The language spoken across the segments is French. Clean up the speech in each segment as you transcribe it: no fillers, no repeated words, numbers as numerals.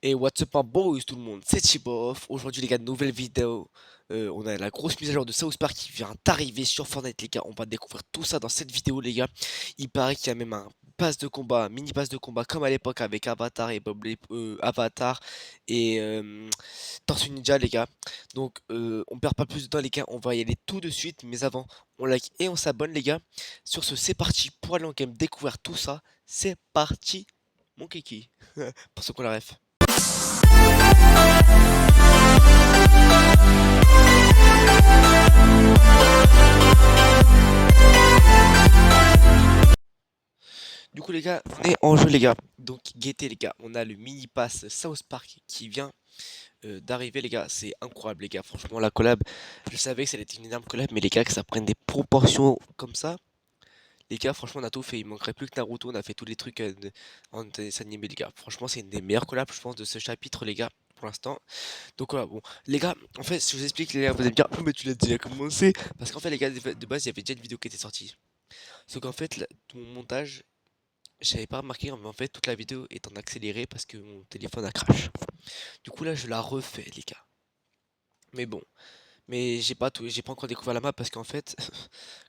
Et what's up my boys tout le monde, c'est Chibof. Aujourd'hui les gars, nouvelle vidéo. On a la grosse mise à jour de South Park qui vient d'arriver sur Fortnite les gars. On va découvrir tout ça dans cette vidéo les gars. Il paraît qu'il y a même un pass de combat, un mini pass de combat comme à l'époque avec Avatar et Avatar et Tortue Ninja les gars. Donc on perd pas plus de temps les gars, on va y aller tout de suite. Mais avant, on like et on s'abonne les gars. Sur ce, c'est parti pour aller en game découvrir tout ça. C'est parti mon kiki. Pour ceux qu'on la ref. Du coup les gars, on est en jeu les gars. Donc guettez les gars, on a le mini pass South Park qui vient d'arriver les gars. C'est incroyable les gars, franchement la collab. Je savais que ça allait être une énorme collab, mais les gars que ça prenne des proportions comme ça. Les gars, franchement, on a tout fait. Il manquerait plus que Naruto. On a fait tous les trucs en dessin animé, les gars. Franchement, c'est une des meilleures collabs, je pense, de ce chapitre, les gars, pour l'instant. Donc voilà, bon. Les gars, en fait, si je vous explique, les gars, vous allez me dire, oh, mais tu l'as déjà commencé. Parce qu'en fait, les gars, de base, il y avait déjà une vidéo qui était sortie. Sauf qu'en fait, tout mon montage, j'avais pas remarqué, mais en fait, toute la vidéo est en accéléré parce que mon téléphone a crash. Du coup, là, je la refais, les gars. Mais bon. Mais j'ai pas encore découvert la map parce qu'en fait,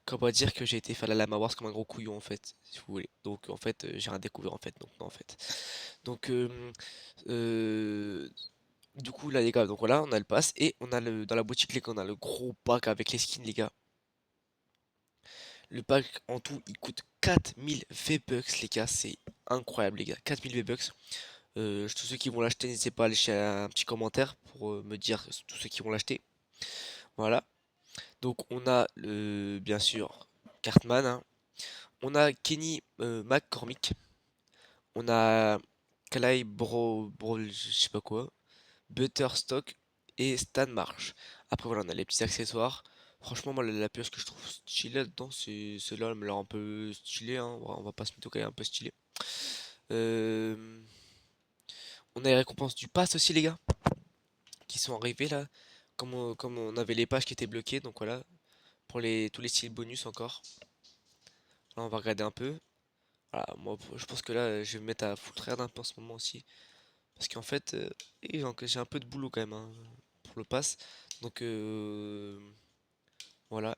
comment on va dire que j'ai été faire la Lama Wars comme un gros couillon en fait, si vous voulez. Donc en fait, j'ai rien découvert en fait, donc non en fait. Donc euh, du coup là les gars, donc voilà, on a le pass et on a le dans la boutique les gars, on a le gros pack avec les skins les gars. Le pack en tout, il coûte 4000 V-Bucks les gars, c'est incroyable les gars, 4000 V-Bucks. Tous ceux qui vont l'acheter, n'hésitez pas à laisser un petit commentaire pour me dire tous ceux qui vont l'acheter. Voilà. Donc on a bien sûr Cartman, hein. On a Kenny McCormick, on a Kalai je sais pas quoi, Butterstock et Stan Marsh. Après voilà, on a les petits accessoires. Franchement, moi la pièce que je trouve stylée là-dedans, c'est celle-là, elle me l'a un peu stylé, hein. On va pas se mytho, quand même un peu stylé. Euh, on a les récompenses du pass aussi les gars, qui sont arrivées là. Comme on avait les pages qui étaient bloquées, donc voilà, pour tous les styles bonus encore. Là, on va regarder un peu. Voilà, moi, je pense que là, je vais me mettre à full tryhard un peu en ce moment aussi. Parce qu'en fait, j'ai un peu de boulot quand même hein, pour le pass. Donc, voilà.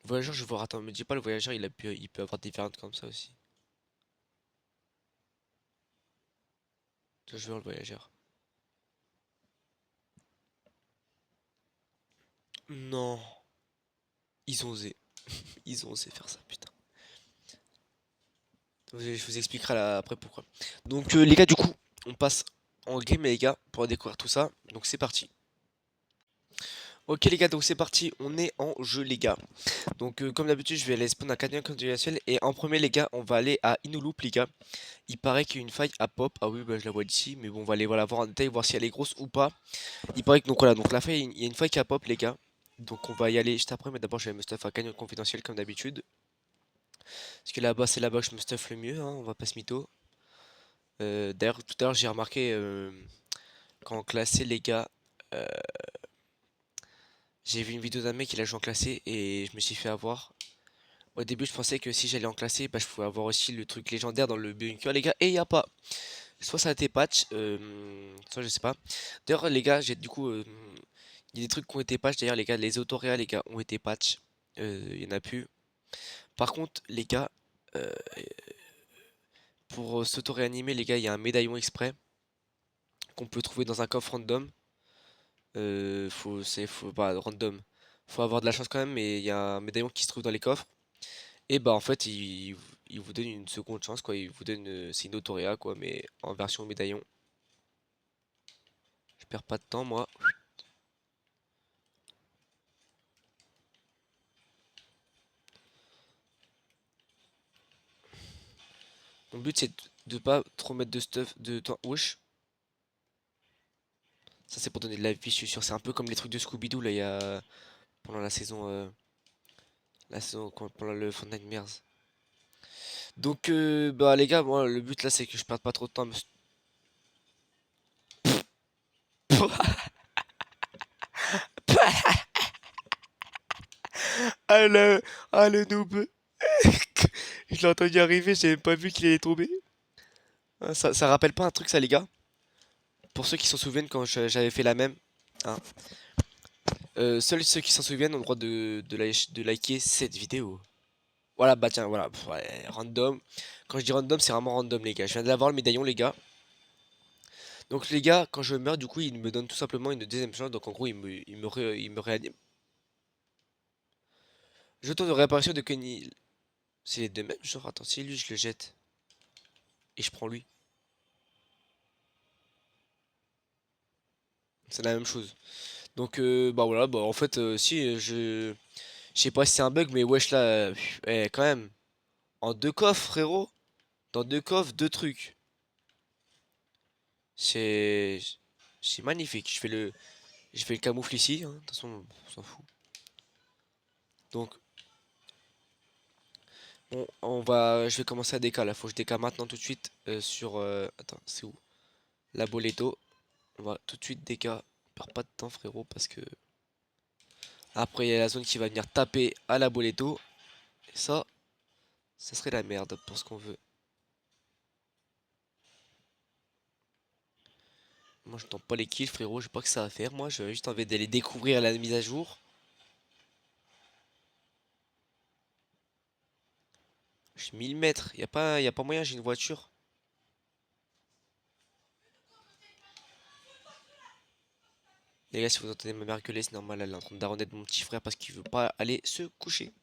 Le voyageur, je vais voir. Attends, me dis pas, le voyageur, il peut avoir des variantes comme ça aussi. Je vais voir le voyageur. Non, ils ont osé. Ils ont osé faire ça, putain. Je vous expliquerai après pourquoi. Donc, les gars, du coup, on passe en game, les gars, pour découvrir tout ça. Donc, c'est parti. Ok les gars, donc c'est parti, on est en jeu les gars. Donc comme d'habitude je vais aller spawn à canyon continuationnel et en premier les gars on va aller à Inuloop les gars. Il paraît qu'il y a une faille à pop, ah oui bah je la vois d'ici mais bon on va aller voilà, voir en détail voir si elle est grosse ou pas. Il paraît que donc voilà, donc la faille, il y a une faille qui a pop les gars. Donc on va y aller juste après mais d'abord je vais me stuff à canyon confidentiel comme d'habitude. Parce que là-bas c'est là-bas que je me stuff le mieux, hein, on va pas se mytho. D'ailleurs tout à l'heure j'ai remarqué quand on classait les gars, euh, j'ai vu une vidéo d'un mec il a joué en classé et je me suis fait avoir. Au début, je pensais que si j'allais en classer, bah, je pouvais avoir aussi le truc légendaire dans le bunker, les gars. Et il y a pas. Soit ça a été patch, soit je sais pas. D'ailleurs, les gars, j'ai du coup, il y a des trucs qui ont été patch. D'ailleurs, les gars, les autoréas, les gars, ont été patch. Il y en a plus. Par contre, les gars, euh, pour s'auto-réanimer, les gars, il y a un médaillon exprès qu'on peut trouver dans un coffre random. Faut pas random. Faut avoir de la chance quand même, mais il y a un médaillon qui se trouve dans les coffres. Et bah en fait il vous donne une seconde chance quoi, il vous donne c'est une autoréa quoi mais en version médaillon. Je perds pas de temps moi. Mon but c'est de pas trop mettre de stuff de temps. Wesh. Ça c'est pour donner de la vie, je suis sûr. C'est un peu comme les trucs de Scooby-Doo là il y a pendant la saison pendant le Fun Nightmares. Donc bah les gars, moi le but là c'est que je perde pas trop de temps. Ah ah le noob. Je l'ai entendu arriver, j'ai même pas vu qu'il allait tomber. Ah, ça rappelle pas un truc ça les gars? pour ceux qui s'en souviennent quand j'avais fait la même, hein, seuls ceux qui s'en souviennent ont le droit de liker cette vidéo. Voilà, bah tiens, voilà, pff, ouais, random. Quand je dis random, c'est vraiment random, les gars. Je viens d'avoir le médaillon, les gars. Donc, les gars, quand je meurs, du coup, il me donne tout simplement une deuxième chance. Donc, en gros, il me réanime. Jeton de réapparition de Kenny. C'est les deux mêmes, genre, attends, si lui, je le jette. Et je prends lui. C'est la même chose. Donc, bah voilà, bah en fait, si, je sais pas si c'est un bug, mais wesh, là, quand même. En deux coffres, frérot. Dans deux coffres, deux trucs. C'est. C'est magnifique. Je fais le camoufle ici, hein. De toute façon, on s'en fout. Donc, bon, je vais commencer à déca là. Faut que je déca maintenant tout de suite sur. Attends, c'est où? La Boleto. On va tout de suite déca. Perds pas de temps, frérot, parce que après il y a la zone qui va venir taper à la Boleto. Et ça serait la merde pour ce qu'on veut. Moi, je tente pas les kills, frérot. J'ai pas que ça à faire. Moi, j'ai juste envie d'aller découvrir la mise à jour. Je suis 1000 mètres. Y a pas moyen, j'ai une voiture. Les gars, si vous entendez ma mère gueuler, c'est normal. Elle est en train d'aronner de mon petit frère parce qu'il veut pas aller se coucher.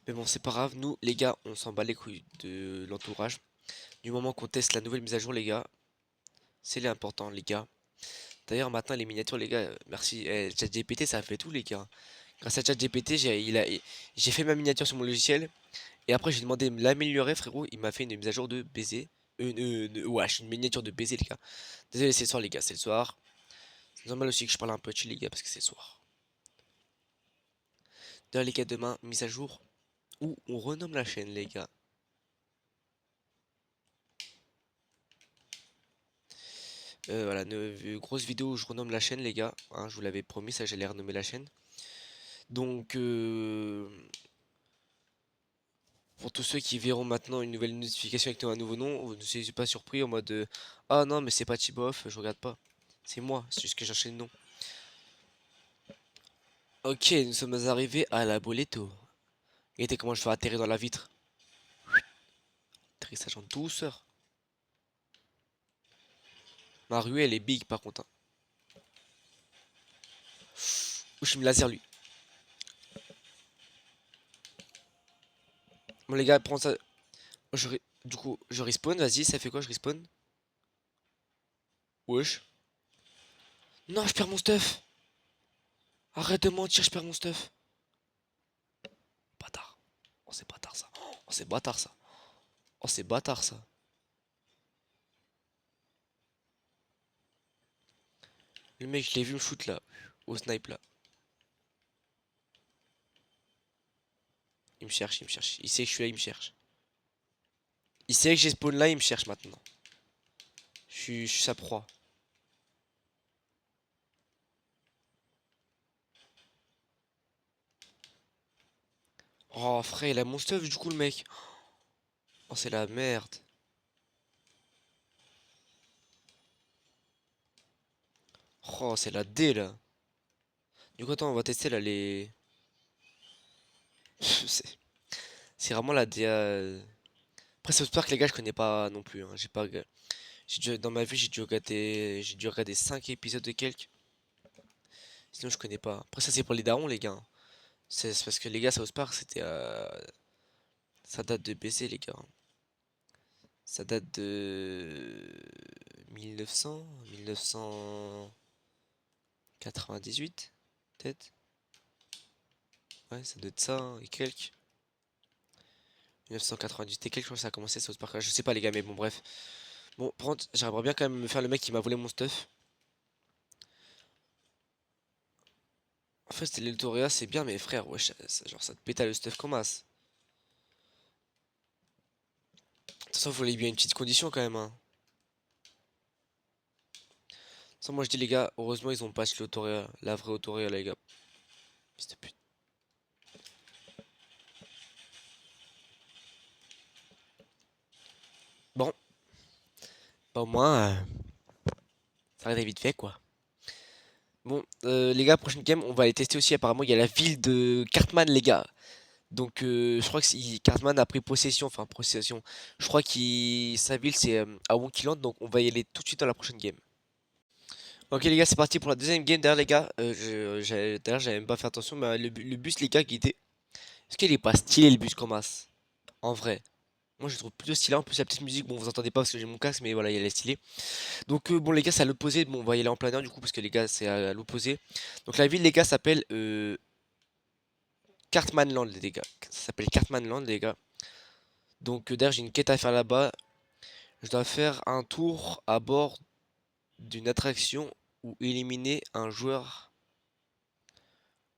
Mais bon, c'est pas grave. Nous, les gars, on s'en bat les couilles de l'entourage. Du moment qu'on teste la nouvelle mise à jour, les gars, c'est l'important, les gars. D'ailleurs, maintenant, les miniatures, les gars, merci. ChatGPT, ça a fait tout, les gars. Grâce à ChatGPT, j'ai fait ma miniature sur mon logiciel. Et après, j'ai demandé de l'améliorer, frérot. Il m'a fait une mise à jour de baiser. Wesh, une miniature de baiser, les gars. Désolé, c'est le soir, les gars, c'est le soir. C'est normal aussi que je parle un peu chill, les gars, parce que c'est le soir. D'ailleurs, les gars, demain, mise à jour où on renomme la chaîne, les gars. Voilà, une grosse vidéo où je renomme la chaîne, les gars. Hein, je vous l'avais promis, ça, j'allais renommer la chaîne. Donc, pour tous ceux qui verront maintenant une nouvelle notification avec un nouveau nom, vous ne soyez pas surpris en mode ah non, mais c'est pas Tibof, je regarde pas. C'est moi, c'est juste que j'ai le nom. Ok, nous sommes arrivés à la Boleto. Regardez comment je fais atterrir dans la vitre. Atterrissage en douceur. Ma rue, elle est big par contre, hein. Ouh, je me laser lui. Bon les gars, prends ça. Du coup, je respawn, vas-y, ça fait quoi, je respawn? Wesh. Non, je perds mon stuff. Arrête de mentir, je perds mon stuff. Bâtard. Oh, c'est bâtard ça. Oh, c'est bâtard ça. Oh, c'est bâtard ça. Le mec, je l'ai vu me shoot là. Au snipe là. Il me cherche, il me cherche. Il sait que je suis là, il me cherche. Il sait que j'ai spawn là, il me cherche maintenant. Je suis sa proie. Oh frère, il a mon stuff du coup le mec. Oh c'est la merde. Oh c'est la D là. Du coup attends, on va tester là les... C'est c'est vraiment la DA. Après South Park les gars je connais pas non plus, hein. J'ai pas... Dans ma vie j'ai dû regarder 5 épisodes de quelques. Sinon je connais pas. Après ça c'est pour les darons les gars, hein. C'est parce que les gars South Park c'était... Ça date de BC les gars, hein. Ça date de 1900, 1998, peut-être. Ouais, ça doit être ça, hein, et quelques. 1998 et quelques, je crois que ça a commencé South Park. Je sais pas les gars, mais bon bref. Bon, par contre, j'aimerais bien quand même me faire le mec qui m'a volé mon stuff. En fait, c'était l'Eltoria, c'est bien, mais frère, ouais, genre ça te péta le stuff comme as. De toute façon, faut bien une petite condition quand même, hein. Sans moi je dis les gars, heureusement ils ont pas l'Autoria, la vraie Autoria les gars. Fils de pute. Bon, bah au moins, Regardez vite fait, quoi. Bon, les gars, prochaine game, on va aller tester aussi. Apparemment, il y a la ville de Cartman, les gars. Donc, je crois que Cartman a pris possession. Enfin, possession. Je crois que sa ville, c'est à Wonkyland. Donc, on va y aller tout de suite dans la prochaine game. Ok, les gars, c'est parti pour la deuxième game. D'ailleurs, les gars, d'ailleurs, j'avais même pas fait attention. Mais le bus, les gars, qui était. Est-ce qu'il est pas stylé, le bus qu'on masse? En vrai. Moi, je le trouve plutôt stylé. En plus, la petite musique, bon, vous entendez pas parce que j'ai mon casque, mais voilà, elle est stylée. Donc, bon, les gars, c'est à l'opposé. Bon, on va y aller en plein air du coup, parce que les gars, c'est à l'opposé. Donc, la ville, les gars, s'appelle Cartmanland, les gars. Ça s'appelle Cartmanland, les gars. Donc, d'ailleurs, j'ai une quête à faire là-bas. Je dois faire un tour à bord d'une attraction ou éliminer un joueur.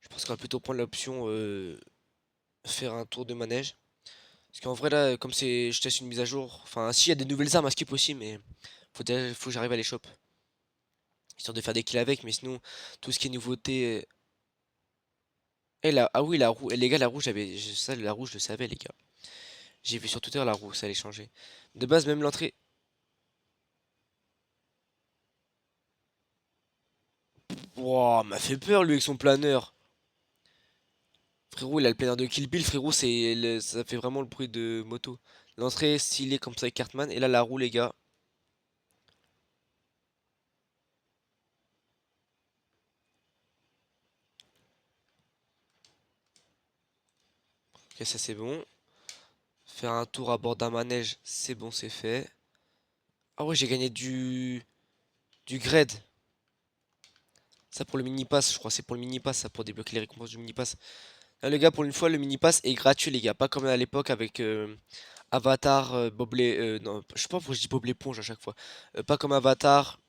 Je pense qu'on va plutôt prendre l'option faire un tour de manège. Parce qu'en vrai, là, comme c'est, je teste une mise à jour. Enfin, si, il y a des nouvelles armes à skip aussi, mais faut que j'arrive à les choper. Histoire de faire des kills avec, mais sinon, tout ce qui est nouveauté. Eh là, ah oui, la roue. Eh, les gars, la roue, ça, la roue, je le savais, les gars. J'ai vu sur Twitter la roue, ça allait changer. De base, même l'entrée. Wouah, m'a fait peur, lui, avec son planeur. Frérot, il a le planeur de Kill Bill, frérot, ça fait vraiment le bruit de moto. L'entrée stylée comme ça avec Cartman. Et là, la roue, les gars. Ok, ça c'est bon. Faire un tour à bord d'un manège, c'est bon, c'est fait. Ah ouais, j'ai gagné du grade. Ça pour le mini pass, je crois. C'est pour le mini pass, ça pour débloquer les récompenses du mini pass. Là, les gars, pour une fois, le mini pass est gratuit, les gars. Pas comme à l'époque avec Avatar, non, je sais pas pourquoi je dis Bob l'éponge à chaque fois. Pas comme Avatar.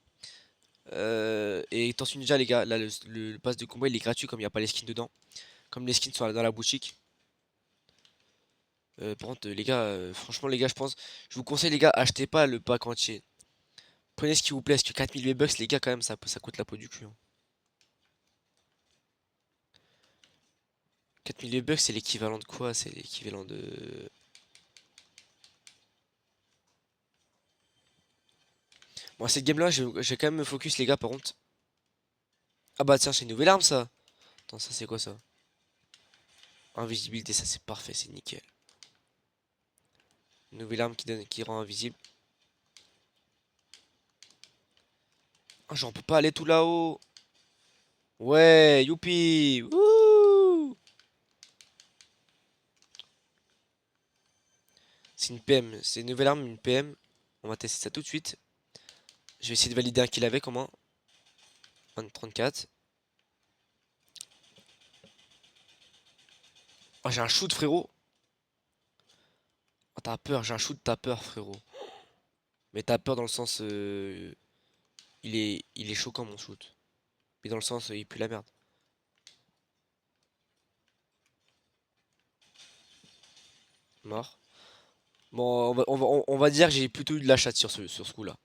Et Tortue Ninja, les gars, là, le pass de combat, il est gratuit comme il n'y a pas les skins dedans. Comme les skins sont dans la boutique. Par contre, les gars, franchement, les gars, je vous conseille, les gars, achetez pas le pack entier. Prenez ce qui vous plaît, parce que 4000 V-Bucks, les gars, quand même, ça coûte la peau du cul, hein. 4000 V-Bucks, c'est l'équivalent de quoi? C'est l'équivalent de... Bon, cette game-là, je vais quand même me focus, les gars, par contre. Ah bah tiens, c'est une nouvelle arme, ça. Attends, ça, c'est quoi, ça? Invisibilité, ça, c'est parfait, c'est nickel. Nouvelle arme qui rend invisible. Ah, j'en peux pas aller tout là-haut. Ouais, youpi! Wouh! C'est une PM, c'est une nouvelle arme, une PM. On va tester ça tout de suite. Je vais essayer de valider un kill avec au moins. 34. Oh, j'ai un shoot, frérot. Oh, t'as peur, j'ai un shoot, t'as peur, frérot. Mais t'as peur dans le sens. Il est choquant, mon shoot. Mais dans le sens, il pue la merde. Mort. Bon, on va dire que j'ai plutôt eu de la chatte sur ce coup-là.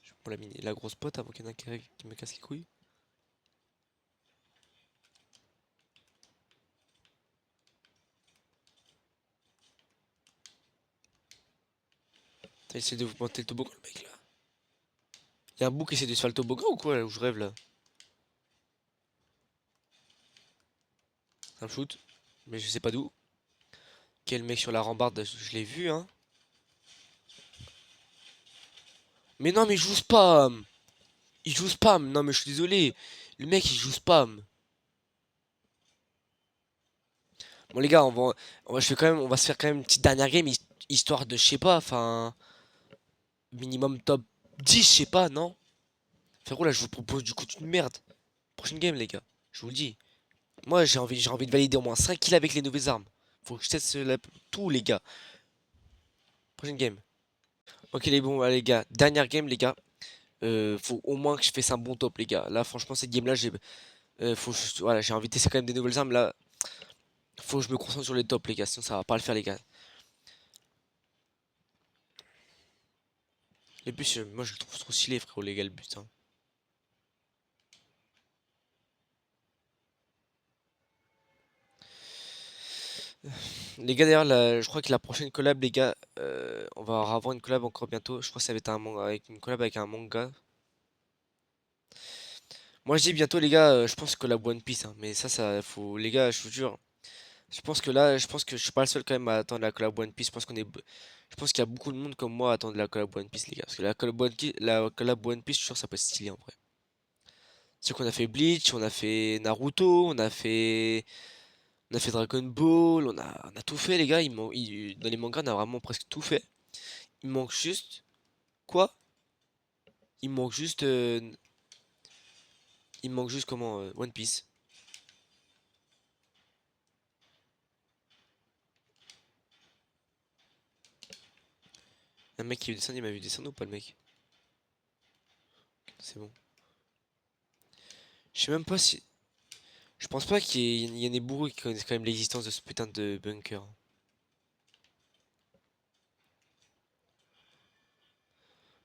Je prends la grosse pote avant qu'il y en ait un qui me casse les couilles. T'as essayé de vous monter le toboggan, le mec là. Y'a un bouc qui essaie de se faire le toboggan ou quoi là où je rêve là? Un shoot, mais je sais pas d'où. Quel mec sur la rambarde, je l'ai vu hein. Mais non, mais il joue spam! Il joue spam! Non, mais je suis désolé. Le mec il joue spam. Bon, les gars, on va se faire quand même une petite dernière game histoire de, je sais pas, enfin, minimum top 10, je sais pas, non? Frérot, là, je vous propose du coup une merde. Prochaine game, les gars, je vous le dis. Moi, j'ai envie de valider au moins 5 kills avec les nouvelles armes. Faut que je teste tout, les gars. Prochaine game. Ok, les gars, dernière game, les gars. Faut au moins que je fasse un bon top, les gars. Là, franchement, cette game-là, voilà, j'ai envie de tester quand même des nouvelles armes. Là, faut que je me concentre sur les tops, les gars. Sinon, ça va pas le faire, les gars. Les bus, moi, je le trouve trop stylé, frérot, les gars, le but, hein. Les gars, d'ailleurs, je crois que la prochaine collab, les gars, on va avoir une collab encore bientôt. Je crois que ça va être un manga, avec une collab avec un manga. Moi, je dis bientôt, les gars, je pense collab One Piece, hein, mais ça, faut, les gars, je vous jure. Je pense que là, je pense que je suis pas le seul quand même à attendre la collab One Piece. Je pense qu'il y a beaucoup de monde comme moi à attendre la collab One Piece, les gars. Parce que la collab One Piece, je suis sûr, ça peut être stylé en vrai. C'est qu'on a fait Bleach, on a fait Naruto, on a fait Dragon Ball, on a tout fait, les gars. Dans les mangas, on a vraiment presque tout fait. Il manque juste quoi? Il manque juste, il manque juste comment One Piece. Un mec qui veut descendre, il m'a vu descendre ou pas le mec? C'est bon. Je sais même pas si. Je pense pas qu'il y ait des bourreaux qui connaissent quand même l'existence de ce putain de bunker.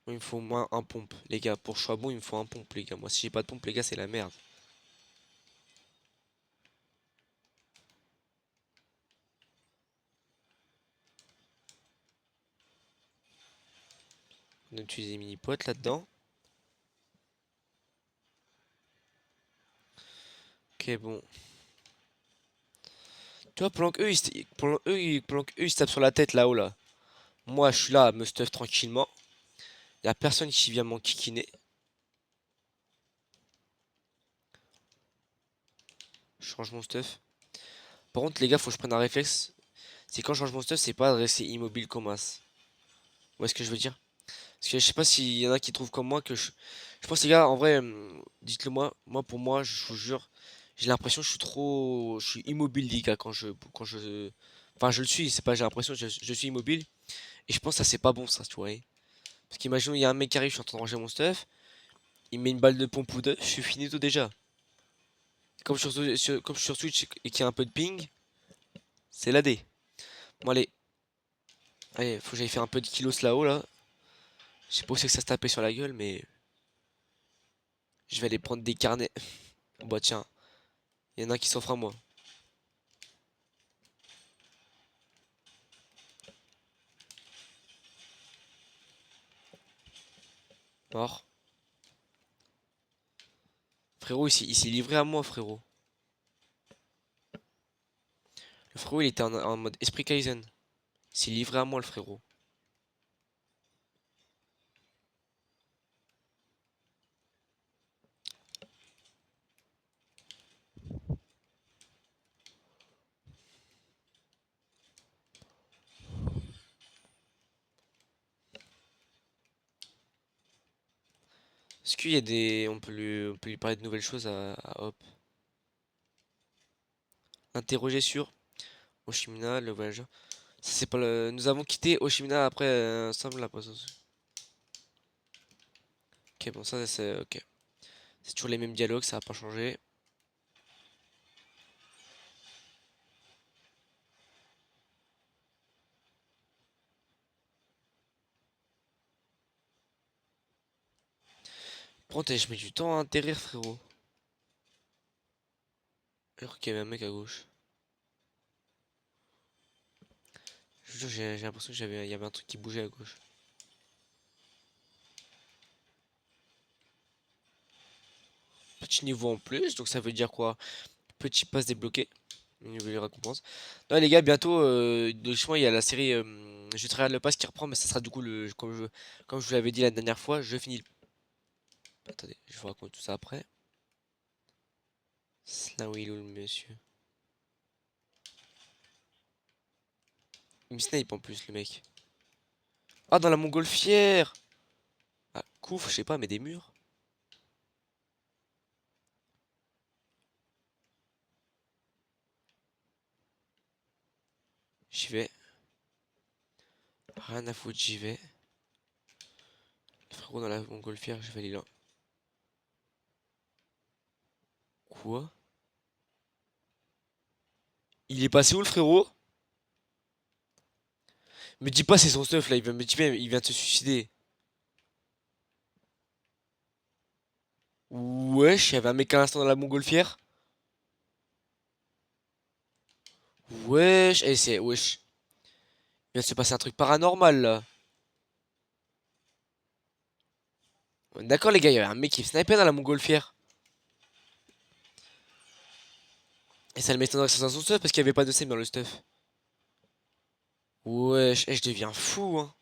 Moi, il me faut au moins un pompe, les gars. Pour que je sois bon, il me faut un pompe, les gars. Moi, si j'ai pas de pompe, les gars, c'est la merde. On a utilisé des mini-potes là-dedans. Ok, bon. Tu vois, pendant qu'eux, ils se tapent sur la tête là-haut, là. Moi, je suis là à me stuff tranquillement. Y a personne qui vient m'enquiquiner. Je change mon stuff. Par contre, les gars, faut que je prenne un réflexe. C'est quand je change mon stuff, c'est pas de rester immobile comme as. Vous voyez ce que je veux dire? Parce que je sais pas s'il y en a qui trouvent comme moi que je pense, les gars, en vrai, dites-le moi. Moi, pour moi, je vous jure, j'ai l'impression que je suis trop. Je suis immobile, les gars, quand je. Enfin, je le suis, c'est pas j'ai l'impression, je suis immobile. Et je pense que ça, c'est pas bon, ça, tu vois. Parce qu'imagine, il y a un mec qui arrive, je suis en train de ranger mon stuff. Il met une balle de pompe ou deux, je suis finito déjà. Comme je suis sur Switch et qu'il y a un peu de ping, c'est la D. Bon, allez, faut que j'aille faire un peu de kilos là-haut, là. Je sais pas où c'est que ça se tapait sur la gueule, mais je vais aller prendre des carnets. Bah, tiens, il y en a un qui s'offre à moi. Mort. Frérot, il s'est livré à moi, frérot. Le frérot, il était en mode esprit Kaizen. Il s'est livré à moi, le frérot. Est-ce qu'il y a des. On peut lui parler de nouvelles choses à Hop. Interroger sur Oshimina, le voyageur. Ça, c'est pas le. Nous avons quitté Oshimina après ensemble la présence. Ok, bon, ça, c'est. Ok. C'est toujours les mêmes dialogues, ça a pas changé. Prends, je mets du temps à atterrir, frérot. Alors qu'il y avait un mec à gauche. Je vous jure, j'ai l'impression il y avait un truc qui bougeait à gauche. Petit niveau en plus, donc ça veut dire quoi? Petit pass débloqué. Une nouvelle récompense. Non, les gars, bientôt, logiquement, il y a la série Je travaille le pass qui reprend, mais ça sera du coup, comme je vous l'avais dit la dernière fois, je finis. Attendez, je vous raconte tout ça après. Là où il est où le monsieur? Il me snipe en plus, le mec. Ah, dans la montgolfière! Ah, couf, je sais pas, mais des murs? J'y vais. Rien à foutre, j'y vais. Le frérot dans la montgolfière, je vais aller là. Quoi? Il est passé où le frérot? Me dis pas c'est son stuff là, il vient de se suicider. Wesh, il y avait un mec à l'instant dans la montgolfière. Wesh, eh, c'est, wesh. Il vient de se passer un truc paranormal, là. D'accord, les gars, il y avait un mec qui snipait dans la montgolfière. Et ça le m'étonnerait que ça soit son stuff parce qu'il y avait pas de save dans le stuff. Wesh, eh, je deviens fou, hein.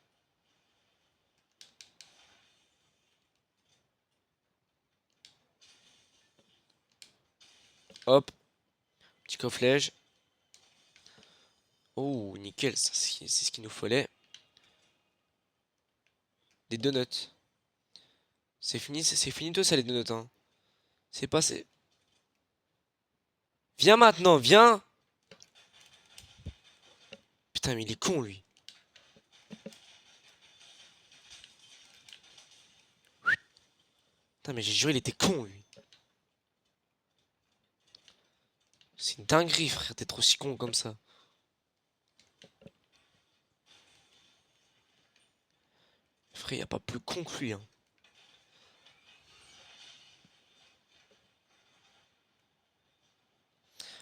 Hop, petit cofflage. Oh, nickel, ça, c'est ce qu'il nous fallait. Des donuts. C'est fini tout ça, les donuts, hein. C'est pas, c'est... Viens maintenant, viens! Putain, mais il est con, lui. Putain, mais j'ai juré, il était con, lui. C'est une dinguerie, frère, d'être aussi con comme ça. Frère, y a pas plus con que lui, hein.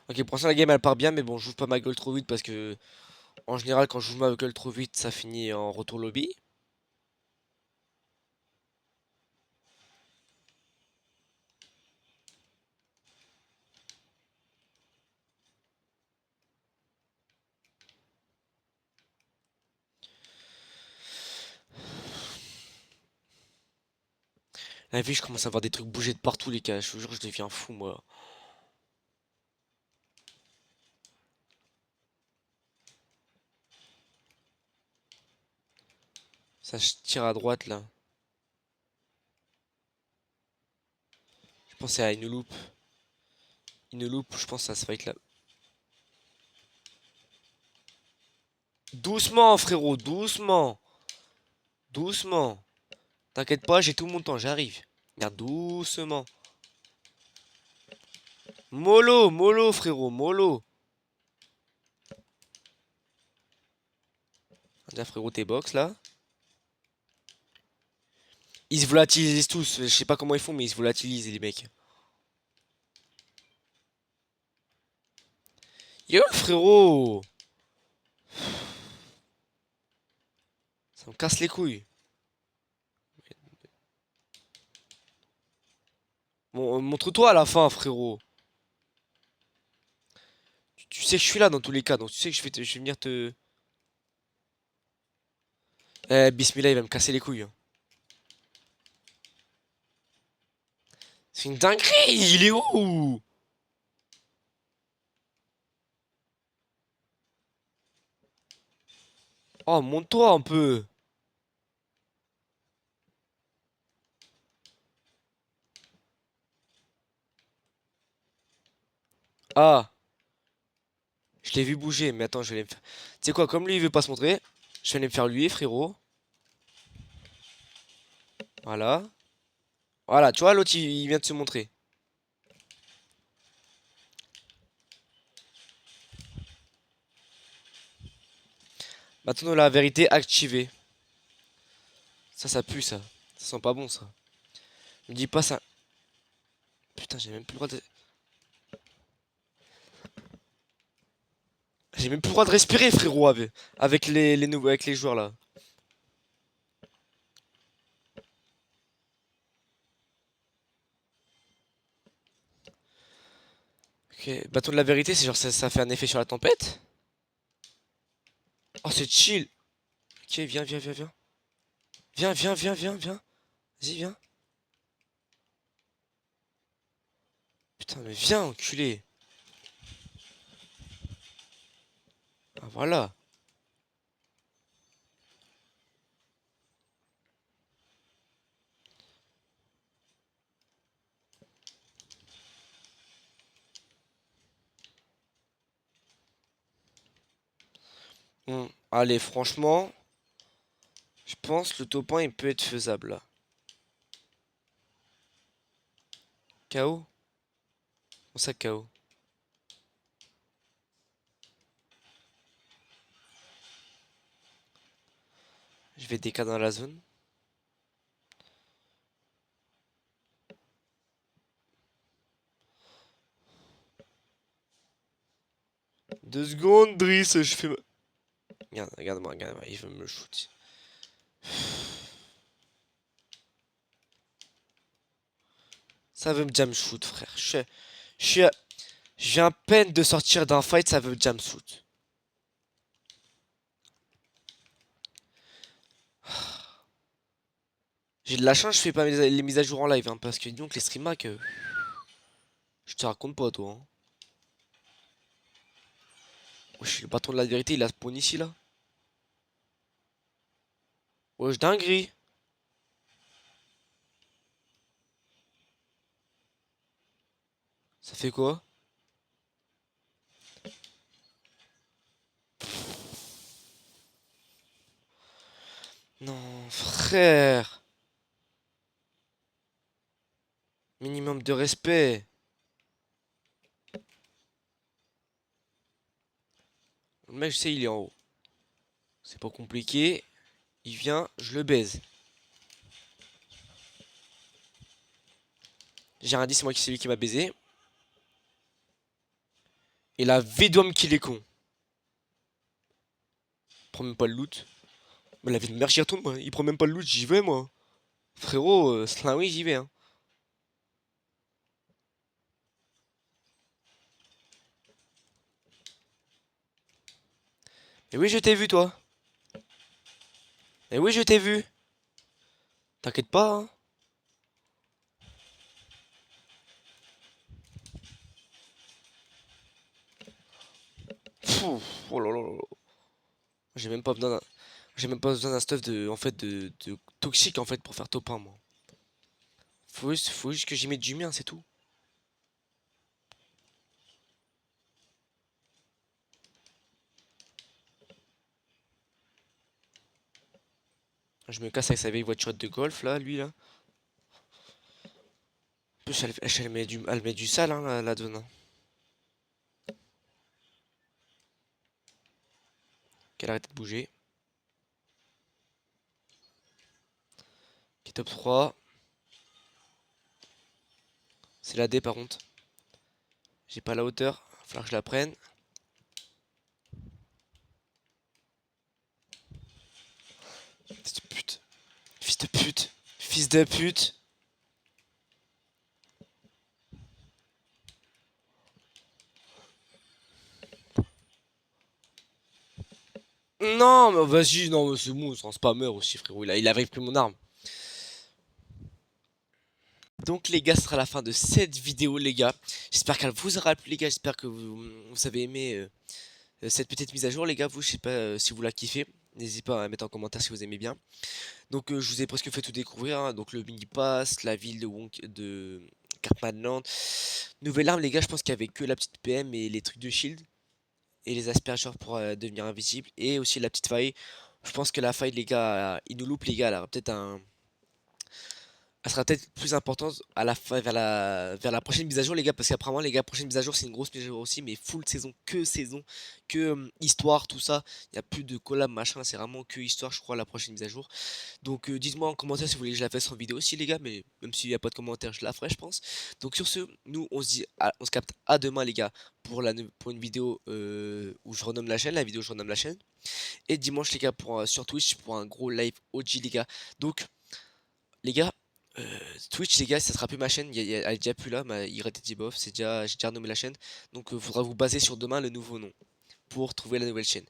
Ok, pour l'instant, la game, elle part bien, mais bon, j'ouvre pas ma gueule trop vite parce que, en général, quand j'ouvre ma gueule trop vite, ça finit en retour lobby. La vie, je commence à voir des trucs bouger de partout, les gars. Je vous jure, je deviens fou, moi. Ça je tire à droite, là. Je pensais à une loupe. Une loupe, je pense à ce fight là. Doucement, frérot, doucement. Doucement. T'inquiète pas, j'ai tout mon temps, j'arrive. Regarde, doucement. Mollo, mollo, frérot, mollo. Regarde, frérot, tes box là. Ils se volatilisent tous. Je sais pas comment ils font, mais ils se volatilisent, les mecs. Yo, frérot. Ça me casse les couilles. Bon, montre-toi à la fin, frérot. Tu sais que je suis là dans tous les cas, donc tu sais que je vais venir te... Eh, Bismillah, il va me casser les couilles, hein. C'est une dinguerie, il est où? Oh, monte-toi un peu. Ah, je l'ai vu bouger, mais attends, je vais aller me faire... Tu sais quoi, comme lui, il veut pas se montrer, je vais aller me faire lui, frérot. Voilà. Voilà, tu vois, l'autre, il vient de se montrer. Maintenant, la vérité activée. Ça pue, ça. Ça sent pas bon, ça. Me dis pas ça. Putain, j'ai même plus le droit de... J'ai même plus le droit de respirer, frérot, avec les nouveaux, avec les joueurs, là. Ok, bâton de la vérité, c'est genre, ça fait un effet sur la tempête? Oh, c'est chill. Ok, viens, viens, viens, viens. Viens, viens, viens, viens, viens. Vas-y, viens. Putain, mais viens, enculé. Ah, voilà. Bon, allez, franchement, je pense que le top 1 il peut être faisable là. KO? On ça KO. Je vais DK dans la zone. 2 secondes, Driss, je fais... Regarde, regarde-moi, regarde-moi, il veut me shoot. Ça veut me jam shoot, frère. Je suis à- je viens à peine de sortir d'un fight, ça veut me jam shoot. J'ai de la chance, je fais pas les mises à jour en live, hein, parce que donc les stream hack, je te raconte pas, toi. Hein. Wesh, le patron de la vérité, il a spawn ici, là. Wesh, dinguerie. Ça fait quoi? Non, frère. Minimum de respect. Le mec, je sais, il est en haut. C'est pas compliqué. Il vient, je le baise. J'ai rien dit, c'est moi qui c'est lui qui m'a baisé. Et la vie doit me kill est con. Il prend même pas le loot. Mais la vie de merde, j'y retourne, moi. Il prend même pas le loot, j'y vais, moi. Frérot, oui, j'y vais, hein. Et oui, je t'ai vu, toi. Et oui, je t'ai vu. T'inquiète pas, hein. Pfff, oh là là là là. J'ai même pas besoin d'un... J'ai même pas besoin d'un stuff de, en fait, de toxique, en fait, pour faire top 1, moi. Faut juste que j'y mette du mien, c'est tout. Je me casse avec sa vieille voiture de golf, là, lui, là. En plus, elle met du sale, hein, la donne. Hein. Qu'elle arrête de bouger. Qui top 3. C'est la D, par contre. J'ai pas la hauteur. Va falloir que je la prenne. Fils de pute. Fils de pute. Fils de pute. Non, mais vas-y, non, mais c'est bon, c'est un spammer aussi, frérot. Il avait pris mon arme. Donc, les gars, ce sera la fin de cette vidéo, les gars. J'espère qu'elle vous aura plu, les gars. J'espère que vous avez aimé cette petite mise à jour, les gars. Vous, je sais pas si vous la kiffez. N'hésitez pas à mettre en commentaire si vous aimez bien. Donc, je vous ai presque fait tout découvrir. Hein. Donc, le mini pass, la ville de Cartmanland. Nouvelle arme, les gars. Je pense qu'il y avait que la petite PM et les trucs de shield. Et les aspergeurs pour devenir invisible. Et aussi la petite faille. Je pense que la faille, les gars, il nous loupe, les gars. Elle aura peut-être un. Elle sera peut-être plus importante à la fin, vers la prochaine mise à jour, les gars. Parce qu'apparemment, les gars, prochaine mise à jour, c'est une grosse mise à jour aussi. Mais full saison, que histoire, tout ça. Il n'y a plus de collab, machin. C'est vraiment que histoire, je crois, la prochaine mise à jour. Donc, dites-moi en commentaire si vous voulez que je la fasse en vidéo aussi, les gars. Mais même s'il n'y a pas de commentaire, je la ferai, je pense. Donc, sur ce, nous, on se capte à demain, les gars. Pour une vidéo où je renomme la chaîne, la vidéo où je renomme la chaîne. Et dimanche, les gars, sur Twitch, pour un gros live OG, les gars. Donc, les gars, Twitch, les gars, ça sera plus ma chaîne. Elle est déjà plus là, il était Bof. J'ai déjà renommé la chaîne. Donc, faudra vous baser sur demain le nouveau nom pour trouver la nouvelle chaîne.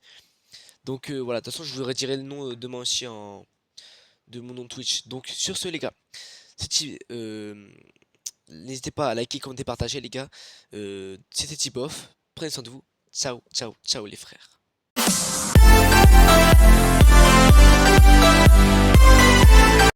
Donc, voilà. De toute façon, je vous redirai le nom demain aussi de mon nom de Twitch. Donc, sur ce, les gars, n'hésitez pas à liker, commenter, partager, les gars. C'était Tibof. Prenez soin de vous. Ciao, ciao, ciao, les frères.